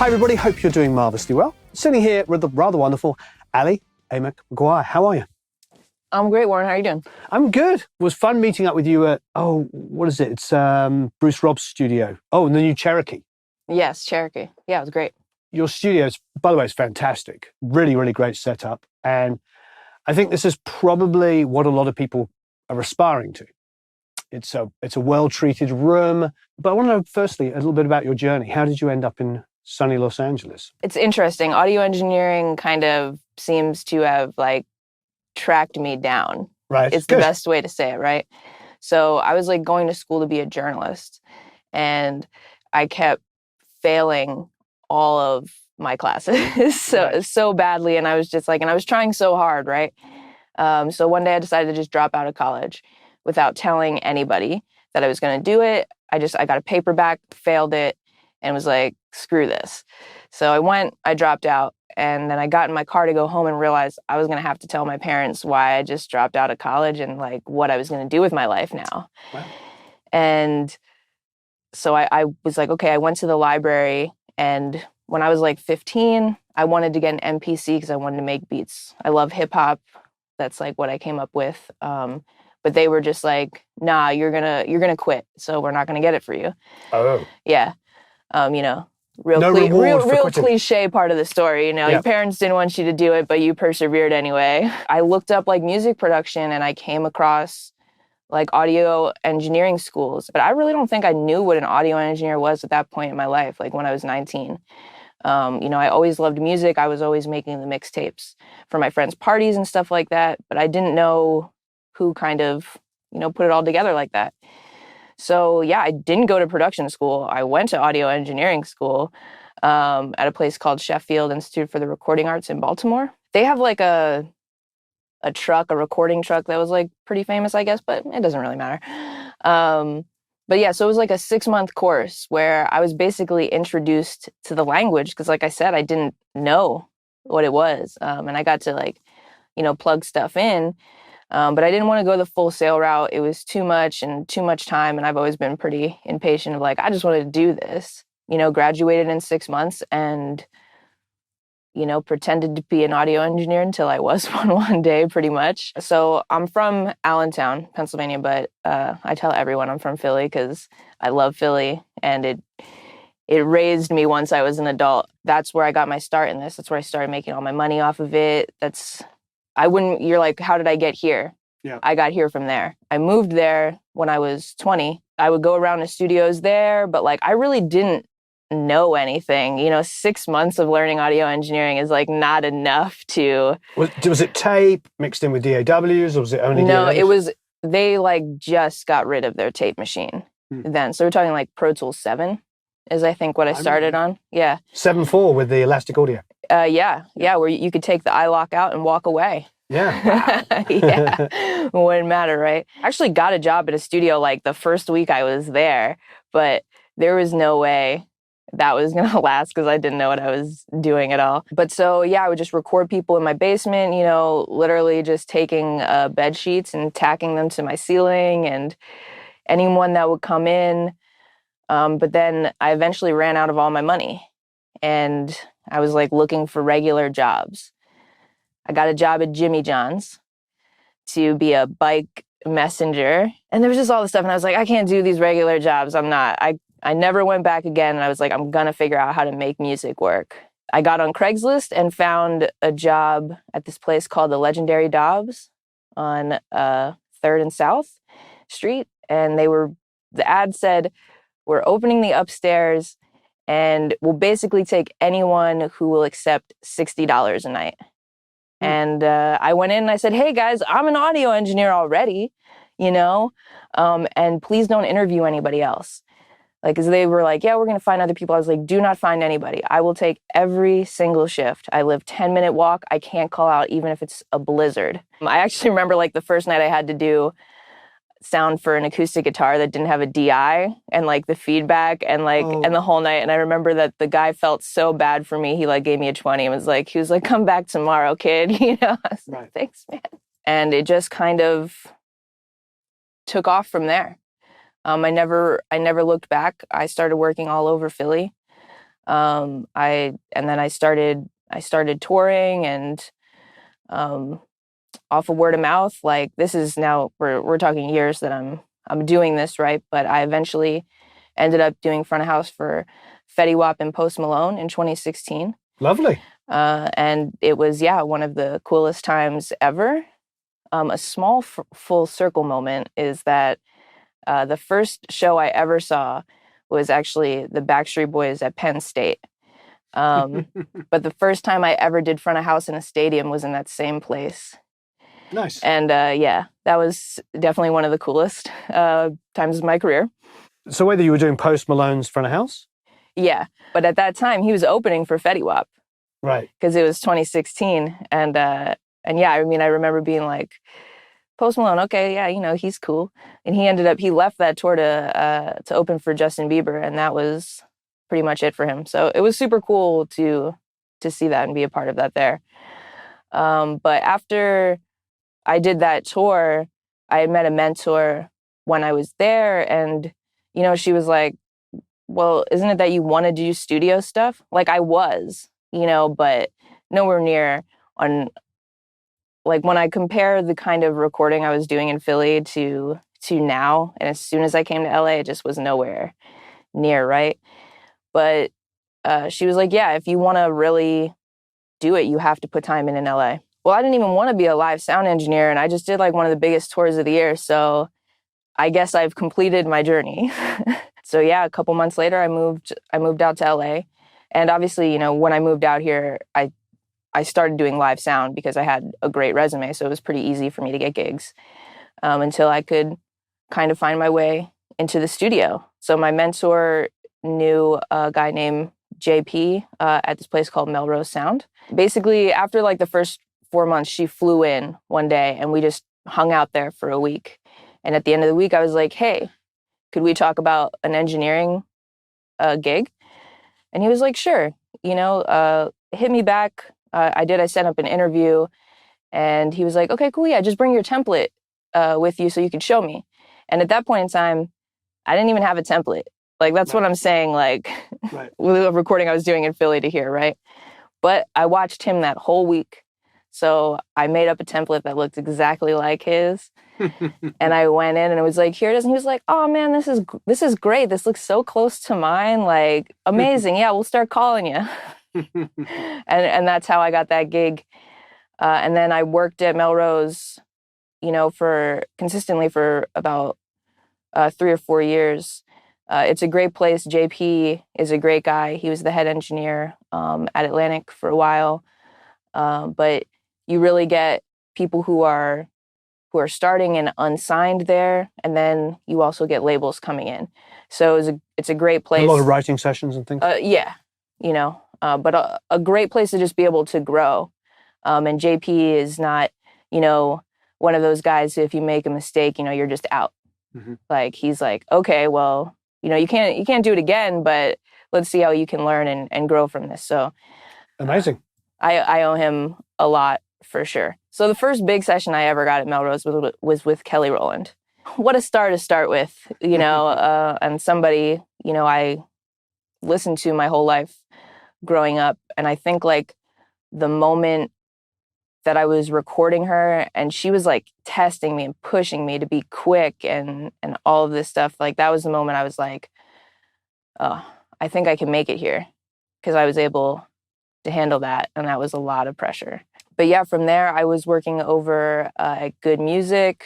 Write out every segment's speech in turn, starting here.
Hi everybody, hope you're doing marvellously well. Sitting here with the rather wonderful AMAC McGuire. How are you? I'm great, Warren. How are you doing? I'm good. It was fun meeting up with you at, what is it? It's Bruce Robb's studio. Oh, and the new Cherokee. Yes, Cherokee. Yeah, it was great. Your studio, by the way, is fantastic. Really, really great setup. And I think this is probably what a lot of people are aspiring to. It's a well-treated room. But I want to know, firstly, a little bit about your journey. How did you end up in sunny Los Angeles? It's interesting. Audio engineering kind of seems to have tracked me down. Right. It's Good. the best way to say it, right? So I was going to school to be a journalist, and I kept failing all of my classes so badly, and I was just and I was trying so hard, right? So one day I decided to just drop out of college without telling anybody that I was going to do it. I got a paper back, failed it, and was like, screw this. So I dropped out, and then I got in my car to go home and realized I was going to have to tell my parents why I just dropped out of college and what I was going to do with my life now. Wow. And so I was like, okay, I went to the library, and when I was 15, I wanted to get an MPC because I wanted to make beats. I love hip hop. That's what I came up with. But they were just like, nah, you're gonna quit, so we're not gonna get it for you. Oh. Yeah. Real cliche part of the story. Your parents didn't want you to do it, but you persevered anyway. I looked up music production, and I came across audio engineering schools, but I really don't think I knew what an audio engineer was at that point in my life, when I was 19. I always loved music. I was always making the mixtapes for my friends' parties and stuff like that, but I didn't know who kind of, put it all together like that. So yeah, I didn't go to production school. I went to audio engineering school at a place called Sheffield Institute for the Recording Arts in Baltimore. They have a recording truck that was pretty famous, I guess, but it doesn't really matter. But yeah, so it was a 6-month course where I was basically introduced to the language because, like I said, I didn't know what it was. And I got to plug stuff in. But I didn't want to go the full sail route. It was too much time. And I've always been pretty impatient of I just wanted to do this, graduated in 6 months and, pretended to be an audio engineer until I was one day pretty much. So I'm from Allentown, Pennsylvania, but I tell everyone I'm from Philly because I love Philly, and it raised me once I was an adult. That's where I got my start in this. That's where I started making all my money off of it. You're like, how did I get here? Yeah. I got here from there. I moved there when I was 20. I would go around to studios there, but I really didn't know anything. 6 months of learning audio engineering is not enough to... Was it tape mixed in with DAWs, or was it only No, DAWs? it was... They just got rid of their tape machine then. So we're talking Pro Tools 7 is I think what I started on. Yeah. 7.4 with the elastic audio. Yeah, where you could take the iLock out and walk away. Yeah. Wow. Yeah, it wouldn't matter, right? I actually got a job at a studio the first week I was there, but there was no way that was going to last because I didn't know what I was doing at all. But so, yeah, I would just record people in my basement, literally just taking bed sheets and tacking them to my ceiling and anyone that would come in. But then I eventually ran out of all my money, and I was looking for regular jobs. I got a job at Jimmy John's to be a bike messenger. And there was just all this stuff. And I was like, I can't do these regular jobs. I'm not. I never went back again. And I was like, I'm going to figure out how to make music work. I got on Craigslist and found a job at this place called the Legendary Dobbs on 3rd and South Street. And the ad said, we're opening the upstairs and we'll basically take anyone who will accept $60 a night. And I went in and I said, hey guys, I'm an audio engineer already, and please don't interview anybody else. Because they were like, yeah, we're going to find other people. I was like, do not find anybody. I will take every single shift. I live 10-minute walk. I can't call out even if it's a blizzard. I actually remember the first night I had to do sound for an acoustic guitar that didn't have a DI and the feedback and and the whole night. And I remember that the guy felt so bad for me. He gave me a 20 and he was like, come back tomorrow, kid. I was like, thanks, man. And it just kind of took off from there. I never looked back. I started working all over Philly. I started touring, and off of word of mouth. Like, this is now, we're talking years that I'm doing this, right? But I eventually ended up doing front of house for Fetty Wap and Post Malone in 2016. Lovely. And it was, one of the coolest times ever. A small full circle moment is that the first show I ever saw was actually the Backstreet Boys at Penn State. But the first time I ever did front of house in a stadium was in that same place. Nice. And that was definitely one of the coolest times of my career. So whether you were doing Post Malone's front of house? Yeah. But at that time, he was opening for Fetty Wap. Right. Because it was 2016. And I remember being like, Post Malone, okay, yeah, he's cool. And he left that tour to open for Justin Bieber, and that was pretty much it for him. So it was super cool to see that and be a part of that there. But after I did that tour, I had met a mentor when I was there, and she was like, well, isn't it that you want to do studio stuff? Like, I was, but nowhere near on, like, when I compare the kind of recording I was doing in Philly to now, and as soon as I came to LA, it just was nowhere near, right? But she was like, yeah, if you want to really do it, you have to put time in LA. Well, I didn't even want to be a live sound engineer, and I just did like one of the biggest tours of the year, so I guess I've completed my journey. So yeah, a couple months later, I moved out to LA. And obviously, when I moved out here, I started doing live sound because I had a great resume. So it was pretty easy for me to get gigs until I could kind of find my way into the studio. So my mentor knew a guy named JP at this place called Melrose Sound. Basically, after like the first 4 months, she flew in one day and we just hung out there for a week. And at the end of the week, I was like, hey, could we talk about an engineering gig? And he was like, sure, hit me back. I set up an interview, and he was like, okay, cool. Yeah, just bring your template with you so you could show me. And at that point in time, I didn't even have a template. Like, that's what I'm saying, like, right. With the recording I was doing in Philly to here, right? But I watched him that whole week. So I made up a template that looked exactly like his. And I went in and it was like, here it is. And he was like, oh man, this is great. This looks so close to mine. Like, amazing. Yeah, we'll start calling you. and that's how I got that gig. And then I worked at Melrose, consistently for about 3 or 4 years. It's a great place. JP is a great guy. He was the head engineer at Atlantic for a while. But you really get people who are starting and unsigned there, and then you also get labels coming in. So it's a great place. A lot of writing sessions and things. Yeah, but a great place to just be able to grow. And JP is not, one of those guys who if you make a mistake, you're just out. Mm-hmm. Like, he's like, okay, well, you can't do it again, but let's see how you can learn and grow from this. So amazing. I owe him a lot for sure. So the first big session I ever got at Melrose was with Kelly Rowland. What a star to start with, and somebody, I listened to my whole life growing up. And I think like the moment that I was recording her and she was like testing me and pushing me to be quick and all of this stuff, like that was the moment I was like, oh, I think I can make it here, because I was able to handle that. And that was a lot of pressure. But yeah, from there, I was working over at Good Music.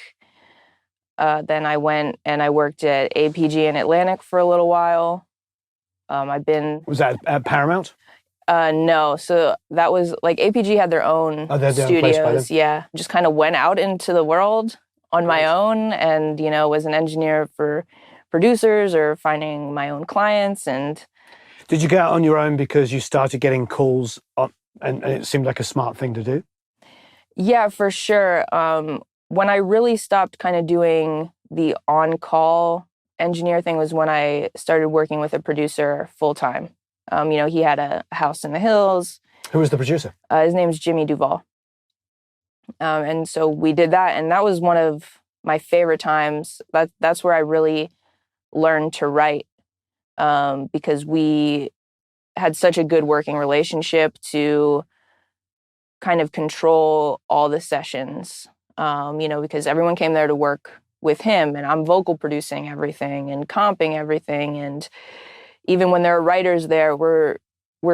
Then I went and I worked at APG in Atlantic for a little while. Was that at Paramount? No. So that was like APG had their own studios. Yeah. Just kind of went out into the world on my own and, was an engineer for producers or finding my own clients. And did you go out on your own because you started getting calls and it seemed like a smart thing to do? Yeah, for sure. When I really stopped kind of doing the on-call engineer thing was when I started working with a producer full-time. He had a house in the hills. Who was the producer? His name's Jimmy Duvall. And so we did that, and that was one of my favorite times. That's where I really learned to write, because we had such a good working relationship to kind of control all the sessions, because everyone came there to work with him, and I'm vocal producing everything and comping everything. And even when there are writers there, we're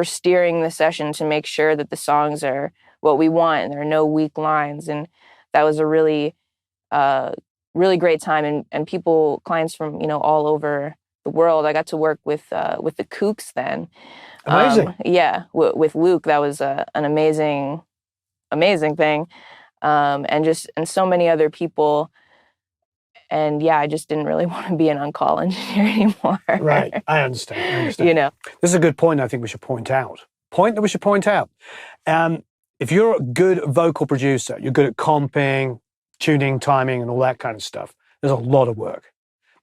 steering the session to make sure that the songs are what we want and there are no weak lines. And that was a really, really great time. And clients from, all over the world. I got to work with the Kooks then. Amazing. With Luke, that was an amazing thing. And so many other people. And I just didn't really want to be an on-call engineer anymore. Right. I understand. This is a good point I think we should point out. If you're a good vocal producer, you're good at comping, tuning, timing, and all that kind of stuff, there's a lot of work.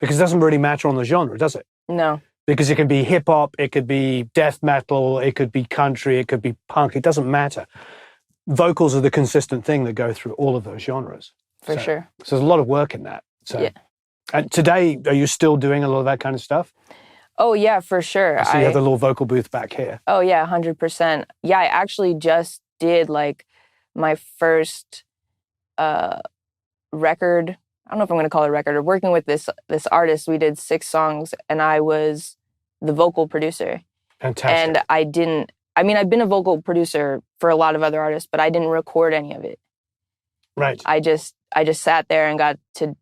Because it doesn't really matter on the genre, does it? No. Because it can be hip-hop, it could be death metal, it could be country, it could be punk. It doesn't matter. Vocals are the consistent thing that go through all of those genres. For sure. So there's a lot of work in that. So, yeah. And today, are you still doing a lot of that kind of stuff? Oh, yeah, for sure. So you have the little vocal booth back here. Oh, yeah, 100%. Yeah, I actually just did like my first record. I don't know if I'm going to call it a record. Or working with this artist, we did 6 songs, and I was the vocal producer. Fantastic. And I've been a vocal producer for a lot of other artists, but I didn't record any of it. Right. I just sat there and got to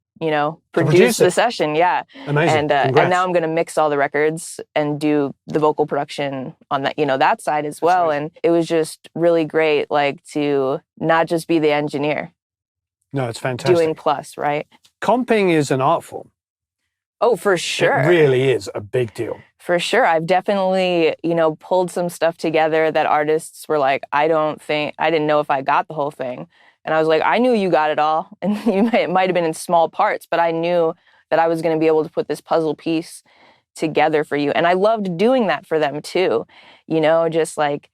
produce the session. Yeah. Amazing. And now I'm going to mix all the records and do the vocal production on that, that side as well. Right. And it was just really great, like, to not just be the engineer. No, it's fantastic. Doing plus, right? Comping is an art form. Oh, for sure. It really is a big deal. For sure. I've definitely, pulled some stuff together that artists were like, I didn't know if I got the whole thing. And I was like, I knew you got it all. And it might have been in small parts, but I knew that I was going to be able to put this puzzle piece together for you. And I loved doing that for them too. Just like,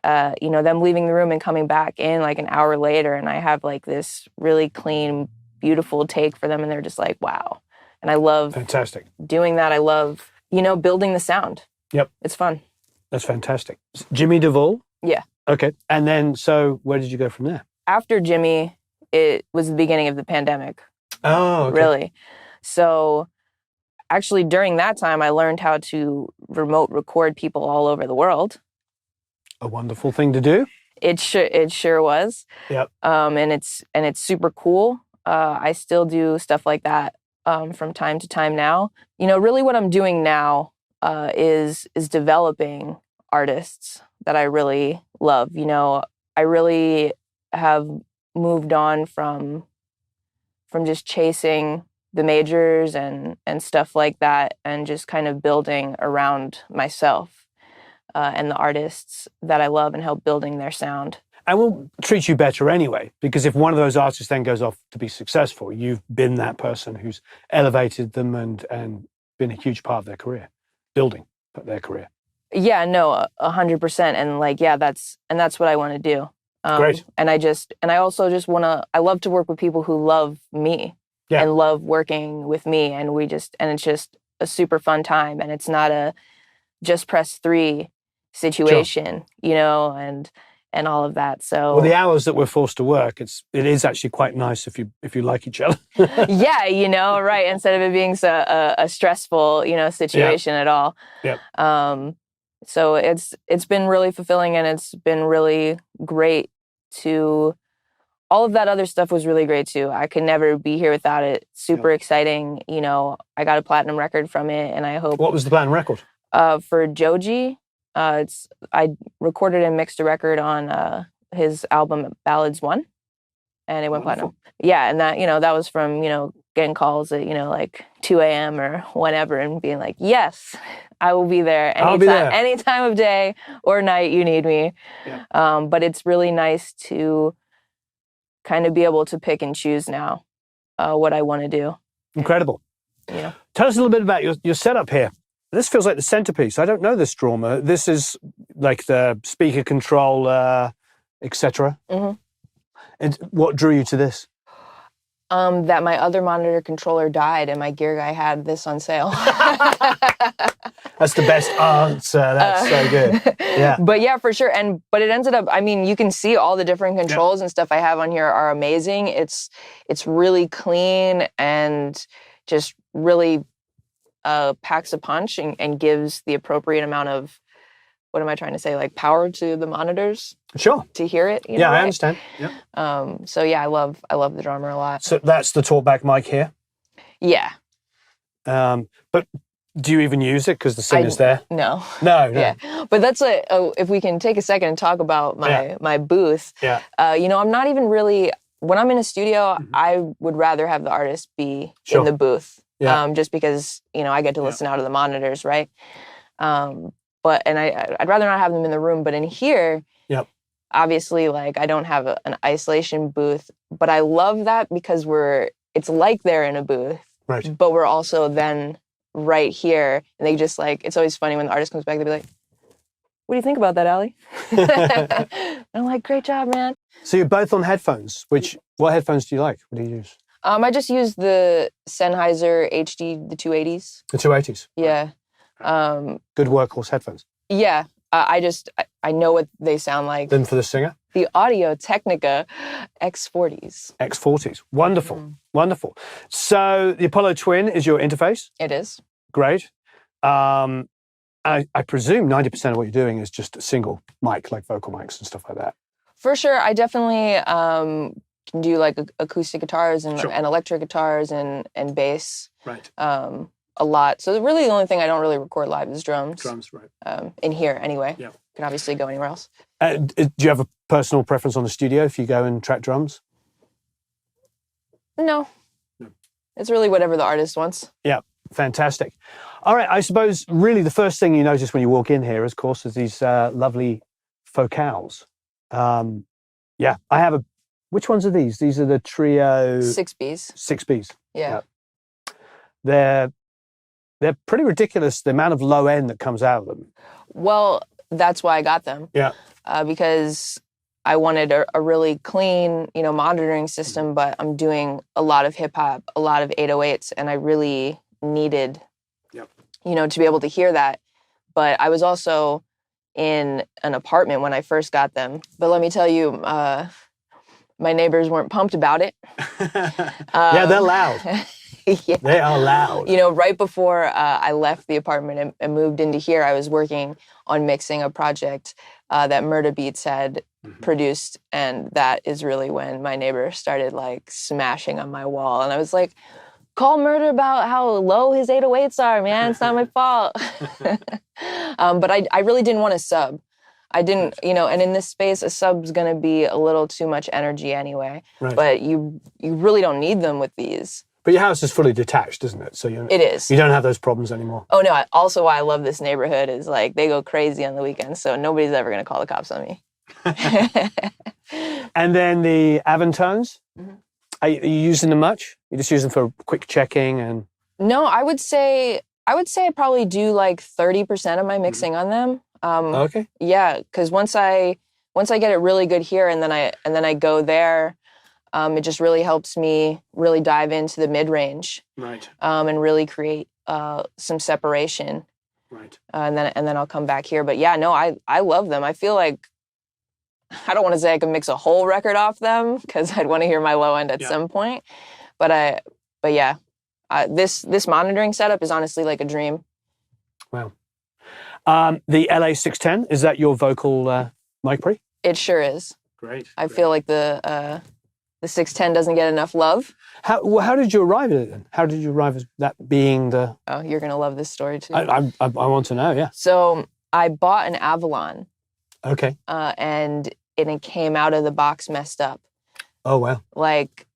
them leaving the room and coming back in like an hour later. And I have like this really clean, beautiful take for them. And they're just like, wow. And I love fantastic doing that. I love, building the sound. Yep. It's fun. That's fantastic. Jimmy Duvall? Yeah. Okay. And then, so where did you go from there? After Jimmy, it was the beginning of the pandemic. Oh, okay. Really. So actually during that time, I learned how to remote record people all over the world. A wonderful thing to do. It sure was. Yep. And it's super cool. I still do stuff like that from time to time now. Really what I'm doing now is developing artists that I really love. I really have moved on from just chasing the majors and stuff like that, and just kind of building around myself and the artists that I love and help building their sound. And we'll treat you better anyway, because if one of those artists then goes off to be successful, you've been that person who's elevated them and been a huge part of their career, building their career. Yeah, no, 100%. And that's what I want to do. Great. And I also just I love to work with people who love me and love working with me. And it's just a super fun time. And it's not a just press 3 situation, sure. And all of that. So, well, the hours that we're forced to work, it is actually quite nice if you like each other. Yeah, right. Instead of it being a stressful, situation at all. Yeah. So it's been really fulfilling, and it's been really great to. All of that other stuff was really great too. I could never be here without it. Super exciting. I got a platinum record from it, and I hope. What was the platinum record? For Joji. I recorded and mixed a record on his album Ballads 1, and it went platinum. Yeah, and that was from getting calls at like 2 a.m. or whenever, and being like, yes, I will be there any time of day or night you need me. Yeah. But it's really nice to kind of be able to pick and choose now what I want to do. Incredible. Yeah. Tell us a little bit about your setup here. This feels like the centerpiece. I don't know this drama. This is like the speaker controller, etc. Mm-hmm. And what drew you to this? That my other monitor controller died and my gear guy had this on sale. That's the best answer. That's so good. Yeah. But yeah, for sure. But it ended up, I mean, you can see all the different controls and stuff I have on here are amazing. It's really clean and just really packs a punch and gives the appropriate amount of, what am I trying to say, like power to the monitors. Sure. To hear it. Yeah, I understand. Yeah. So yeah, I love the drummer a lot. So that's the talkback mic here. Yeah. But do you even use it because the singer's there? No. No. Yeah. But that's if we can take a second and talk about my booth. Yeah. I'm not even really, when I'm in a studio, I would rather have the artist be in the booth. Yeah. Just because, I get to listen out of the monitors, right? But I'd rather not have them in the room, but in here, obviously, like, I don't have an isolation booth, but I love that because it's like they're in a booth, right? But we're also then right here, and they just like, it's always funny when the artist comes back, they'll be like, "What do you think about that, Allie?" And I'm like, "Great job, man." So you're both on headphones. What headphones do you like? What do you use? I just use the Sennheiser HD, the 280s. The 280s. Yeah. Good workhorse headphones. Yeah. I know what they sound like. Then for the singer? The Audio-Technica X40s. X40s. Wonderful. Wonderful. So the Apollo Twin is your interface? It is. Great. I presume 90% of what you're doing is just a single mic, like vocal mics and stuff like that. For sure. I definitely can do like acoustic guitars and electric guitars and bass. Right. A lot. So really the only thing I don't really record live is drums. Drums, right. In here anyway. Yeah. Can obviously go anywhere else. Do you have a personal preference on the studio if you go and track drums? No. It's really whatever the artist wants. Yeah. Fantastic. All right. I suppose really the first thing you notice when you walk in here, of course, is these lovely focals. Yeah. I have which ones are these? These are the Trio... 6Bs. 6Bs. Yeah. They're pretty ridiculous, the amount of low end that comes out of them. Well, that's why I got them. Yeah. Because I wanted a really clean, monitoring system, but I'm doing a lot of hip hop, a lot of 808s, and I really needed, to be able to hear that. But I was also in an apartment when I first got them. But let me tell you, my neighbors weren't pumped about it. Yeah, they're loud. Yeah. They are loud. Right before I left the apartment and moved into here, I was working on mixing a project that Murda Beats had produced, and that is really when my neighbor started like smashing on my wall, and I was like, "Call Murda about how low his 808s are, man. It's not my fault." But I really didn't want to sub. I didn't, and in this space, a sub's going to be a little too much energy anyway. Right. But you really don't need them with these. But your house is fully detached, isn't it? So it is. You don't have those problems anymore. Oh, no. Also, why I love this neighborhood is like they go crazy on the weekends, so nobody's ever going to call the cops on me. And then the Avantones, are you using them much? You just use them for quick checking and... No, I would say I probably do like 30% of my mixing on them. Okay. Yeah, because once I get it really good here and then I go there, it just really helps me really dive into the mid-range, right? And really create some separation, right? And then I'll come back here. But yeah, no, I love them. I feel like I don't want to say I can mix a whole record off them because I'd want to hear my low end at some point. But yeah, this monitoring setup is honestly like a dream. Wow. The LA 610, is that your vocal mic pre? It sure is. Great. I feel like the 610 doesn't get enough love. How did you arrive at it then? How did you arrive at that being the... Oh, you're going to love this story too. I want to know, yeah. So I bought an Avalon. Okay. And it came out of the box messed up. Oh, wow. Like,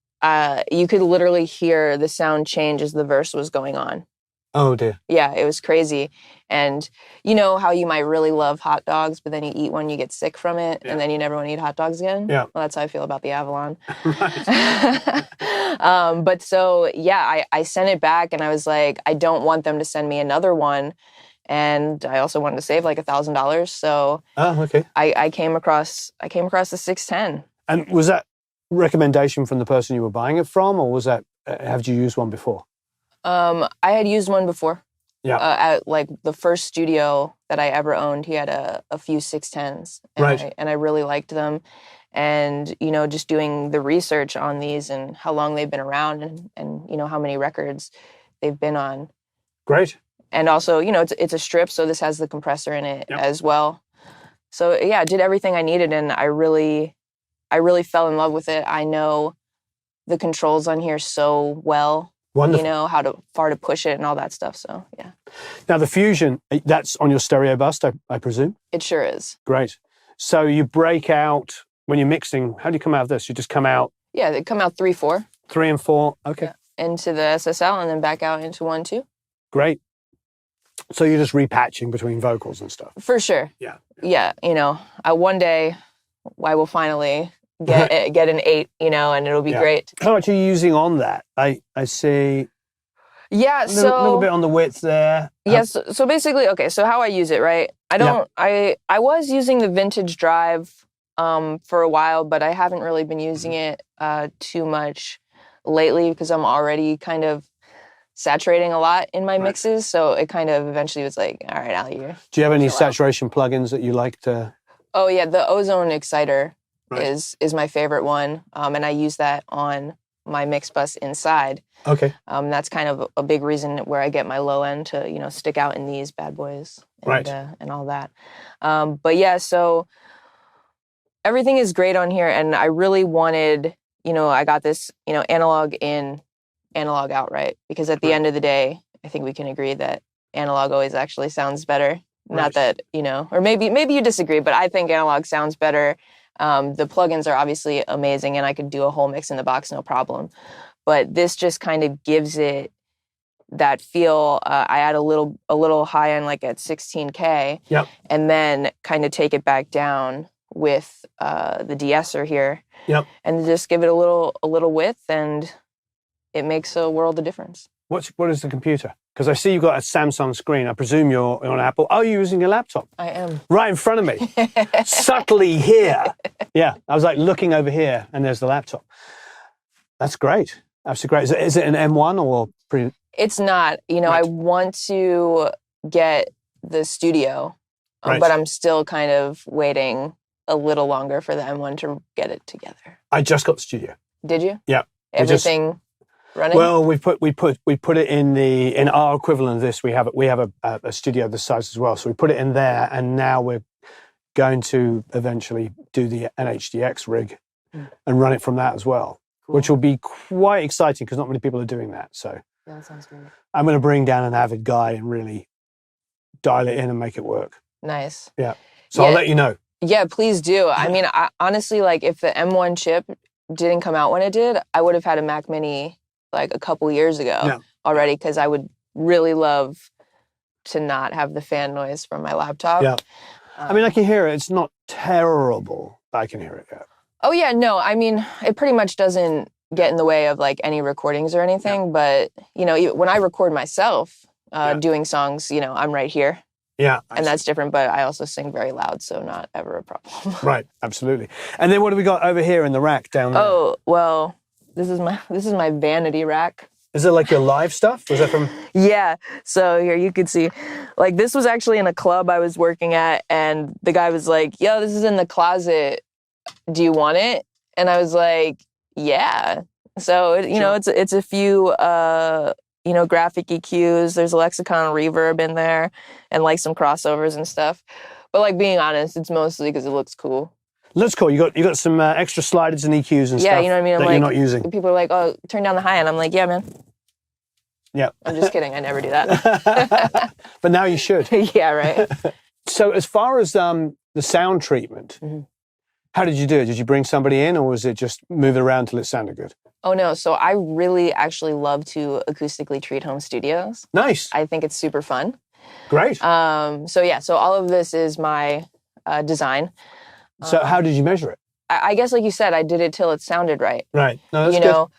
you could literally hear the sound change as the verse was going on. Oh, dear. Yeah, it was crazy. And you know how you might really love hot dogs, but then you eat one, you get sick from it, and then you never want to eat hot dogs again? Yeah. Well, that's how I feel about the Avalon. Right. But so, yeah, I sent it back, and I was like, I don't want them to send me another one. And I also wanted to save like $1,000. So okay. I came across the 610. And was that recommendation from the person you were buying it from, or was that, have you used one before? I had used one before. Yeah. At like the first studio that I ever owned, he had a few 610s. And I really liked them. And, just doing the research on these and how long they've been around and how many records they've been on. Great. And also, it's a strip, so this has the compressor in it as well. So yeah, I did everything I needed, and I really fell in love with it. I know the controls on here so well. Wonderful. How far to push it and all that stuff. So yeah. Now the Fusion, that's on your stereo bus, I presume? It sure is. Great. So you break out when you're mixing. How do you come out of this? You just come out? Yeah, they come out 3/4. 3 and 4. Okay. Yeah. Into the SSL and then back out into 1/2. Great. So you're just repatching between vocals and stuff? For sure. Yeah. Yeah. One day I will finally get an 8, and it'll be great. How much are you using on that? I see. Yeah. A little bit on the width there. Yes. Yeah, so basically, okay. So how I use it, right? I was using the vintage drive for a while, but I haven't really been using it too much lately because I'm already kind of saturating a lot in my mixes. So it kind of eventually was like, all right, Ali, do you have any saturation plugins that you like to? Oh yeah, the Ozone Exciter is my favorite one, and I use that on my mix bus inside. Okay. That's kind of a big reason where I get my low end to stick out in these bad boys and all that. But yeah, so everything is great on here, and I really wanted, I got this, analog in, analog out, right? Because at the end of the day, I think we can agree that analog always actually sounds better. Not that, or maybe you disagree, but I think analog sounds better. The plugins are obviously amazing, and I could do a whole mix in the box, no problem. But this just kind of gives it that feel. I add a little high end, like at 16K, and then kind of take it back down with the de-esser here, and just give it a little width, and it makes a world of difference. What is the computer? Because I see you've got a Samsung screen. I presume you're on Apple. Oh, you're using a laptop? I am. Right in front of me. Subtly here. Yeah, I was like looking over here, and there's the laptop. That's great. Absolutely great. Is it an M1 or pretty? It's not. I want to get the studio, but I'm still kind of waiting a little longer for the M1 to get it together. I just got the studio. Did you? Yeah. Everything running? Well, we put it in our equivalent of this. We have a studio this size as well. So we put it in there, and now we're going to eventually do an HDX rig and run it from that as well, which will be quite exciting because not many people are doing that. So yeah, that sounds great. I'm going to bring down an Avid guy and really dial it in and make it work. Nice. Yeah. So I'll let you know. Yeah, please do. I mean, honestly, like if the M1 chip didn't come out when it did, I would have had a Mac Mini like a couple years ago already, because I would really love to not have the fan noise from my laptop. Yeah. I mean, I can hear it. It's not terrible, but I can hear it. Yeah. Oh, yeah. No, I mean, it pretty much doesn't get in the way of like any recordings or anything. But, when I record myself doing songs, I'm right here. Yeah. And that's different, but I also sing very loud, so not ever a problem. Right. Absolutely. And then what do we got over here in the rack down there? Oh, well, this is my vanity rack. Is it like your live stuff? Was that from? Yeah. So here you could see, like this was actually in a club I was working at, and the guy was like, "Yo, this is in the closet. Do you want it?" And I was like, "Yeah." So it's a few graphic EQs. There's a Lexicon reverb in there, and like some crossovers and stuff. But like being honest, it's mostly because it looks cool. Looks cool. You got some extra sliders and EQs and stuff. Yeah, you know what I mean. That you're not using. People are like, "Oh, turn down the high end." I'm like, "Yeah, man." Yeah. I'm just kidding. I never do that. But now you should. Yeah, right. So as far as the sound treatment, how did you do it? Did you bring somebody in, or was it just move it around till it sounded good? Oh, no. So I really actually love to acoustically treat home studios. Nice. I think it's super fun. Great. So all of this is my design. So how did you measure it? I guess, like you said, I did it till it sounded right. Right. No, that's good.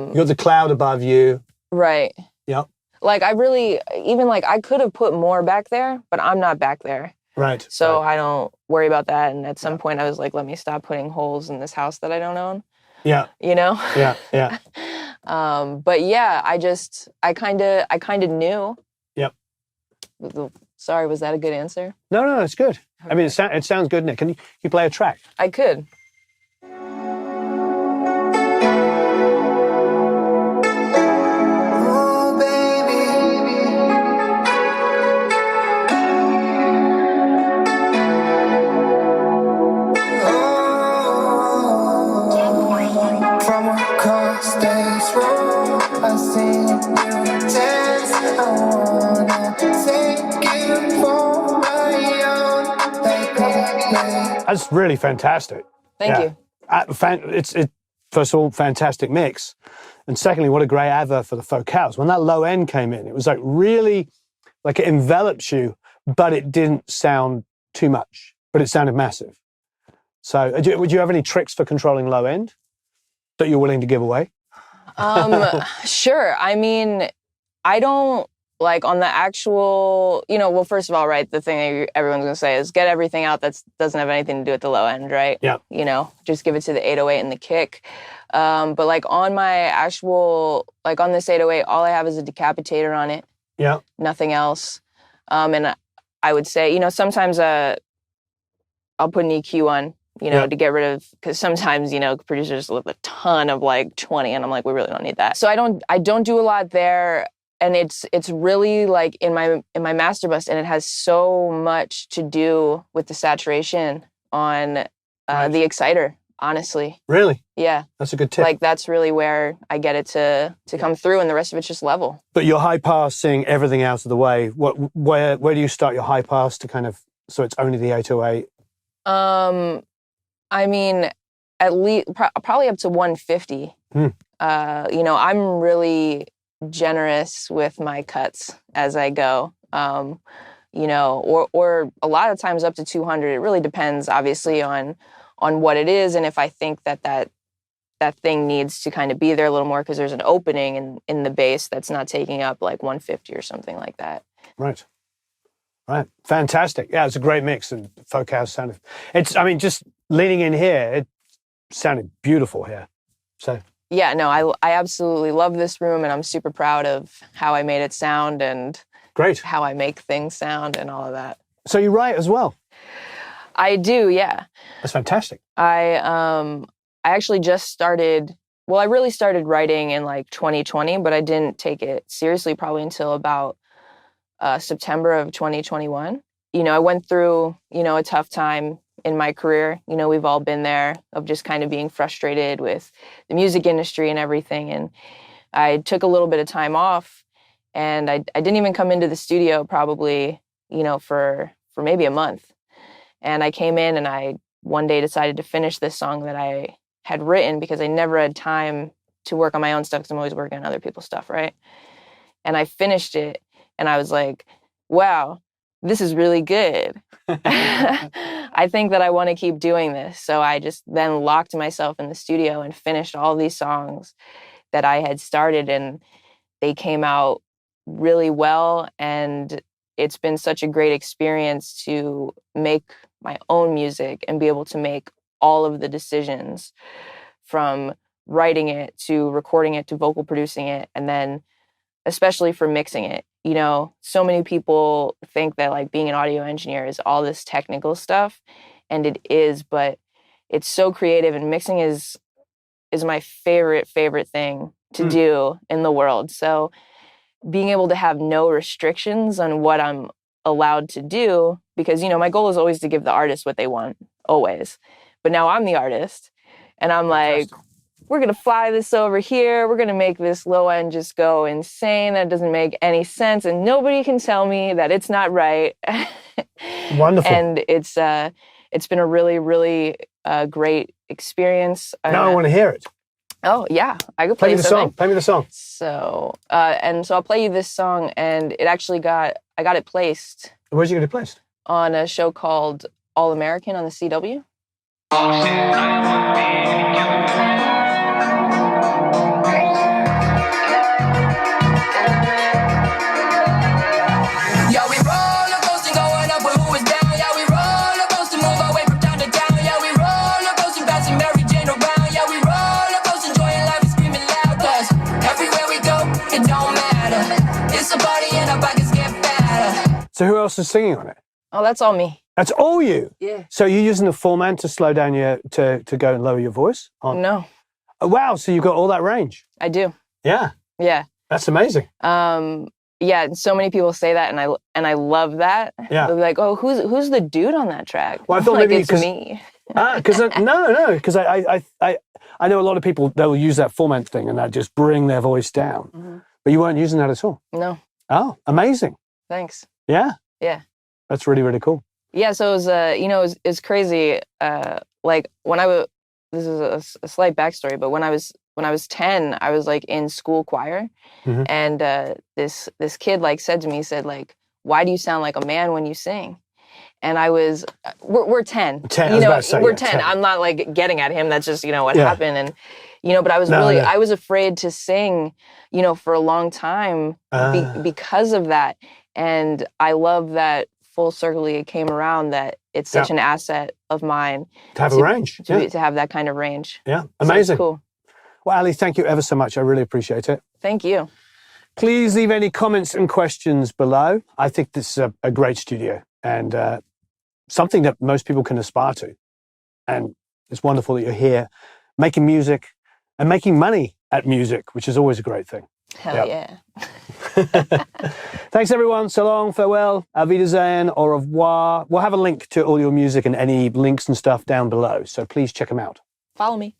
You got the cloud above you. Right. Yep. Like I really, even like I could have put more back there, but I'm not back there. Right. So I don't worry about that. And at some point I was like, let me stop putting holes in this house that I don't own. Yeah. Yeah. Yeah. But yeah, I kind of knew Sorry, was that a good answer? No, it's good. I mean, it sounds good, Nick. Can you play a track? I could. That's really fantastic. Thank you. It's first of all, fantastic mix. And secondly, what a great advert for the Focals. When that low end came in, it was like really, like it envelops you, but it didn't sound too much, but it sounded massive. So would you have any tricks for controlling low end that you're willing to give away? Sure. I mean, I don't, like on the actual, well, first of all, right, the thing that everyone's going to say is get everything out that doesn't have anything to do with the low end, right? Yeah. Just give it to the 808 and the kick. But like on my actual, like on this 808, all I have is a decapitator on it. Yeah. Nothing else. And I would say, sometimes I'll put an EQ on, to get rid of, because sometimes, producers live a ton of like 20 and I'm like, we really don't need that. So I don't do a lot there. And it's really like in my master bus, and it has so much to do with the saturation on the exciter, honestly. Really? Yeah. That's a good tip. Like that's really where I get it to come through, and the rest of it's just level. But you're high passing everything out of the way. Where do you start your high pass to kind of, so it's only the 808? I mean, at least probably up to 150. I'm really generous with my cuts as I go, or a lot of times up to 200. It really depends, obviously, on what it is, and if I think that thing needs to kind of be there a little more because there's an opening in the bass that's not taking up like 150 or something like that. Right. Fantastic. Yeah, it's a great mix, and Focals sounded. Just leaning in here, it sounded beautiful here. So. Yeah, no, I absolutely love this room, and I'm super proud of how I made it sound and great how I make things sound and all of that. So you write as well? I do, yeah. That's fantastic. I actually just started, I really started writing in like 2020, but I didn't take it seriously probably until about September of 2021. I went through, a tough time in my career. We've all been there, of just kind of being frustrated with the music industry and everything. And I took a little bit of time off, and I didn't even come into the studio probably, for maybe a month. And I came in and I one day decided to finish this song that I had written, because I never had time to work on my own stuff because I'm always working on other people's stuff, right? And I finished it and I was like, wow, this is really good. I think that I want to keep doing this. So I just then locked myself in the studio and finished all these songs that I had started, and they came out really well. And it's been such a great experience to make my own music and be able to make all of the decisions, from writing it to recording it to vocal producing it, and then especially for mixing it. So many people think that like being an audio engineer is all this technical stuff, and it is, but it's so creative, and mixing is my favorite thing to do in the world. So being able to have no restrictions on what I'm allowed to do, because, my goal is always to give the artist what they want, always. But now I'm the artist, and I'm like, we're going to fly this over here. We're going to make this low end just go insane. That doesn't make any sense. And nobody can tell me that it's not right. Wonderful. And it's been a really, really great experience. Now I want to hear it. Oh, yeah. I could play you the song. Play me the song. So I'll play you this song. And it actually I got it placed. Where'd you get it placed? On a show called All American on the CW. So who else is singing on it? Oh, that's all me. That's all you? Yeah. So you're using the 4-man to slow down to go and lower your voice? No. Oh, wow, so you've got all that range. I do. Yeah. Yeah. That's amazing. Yeah, so many people say that, and I love that. Yeah. They're like, oh, who's the dude on that track? Well, I thought like, maybe it's me. Because because I know a lot of people, they'll use that 4-man thing and that just bring their voice down. Mm-hmm. But you weren't using that at all. No. Oh, amazing. Thanks. Yeah. Yeah. That's really, really cool. Yeah, so it was, it's crazy. Like when I was, this is a slight backstory, but when I was 10, I was like in school choir, Mm-hmm. and this kid like said to me, he said like, "Why do you sound like a man when you sing?" And I was, we're 10. 10, you know, we're 10. I'm not like getting at him. That's just, what Yeah. happened. And, but I was I was afraid to sing, for a long time because of that. And I love that full circle it came around, that it's such an asset of mine. To have a range. To have that kind of range. Yeah, amazing. So cool. Well, Ali, thank you ever so much. I really appreciate it. Thank you. Please leave any comments and questions below. I think this is a great studio and something that most people can aspire to. And it's wonderful that you're here making music and making money at music, which is always a great thing. Hell yeah. Thanks, everyone. So long, farewell, auf Wiedersehen, au revoir. We'll have a link to all your music and any links and stuff down below, so please check them out. Follow me.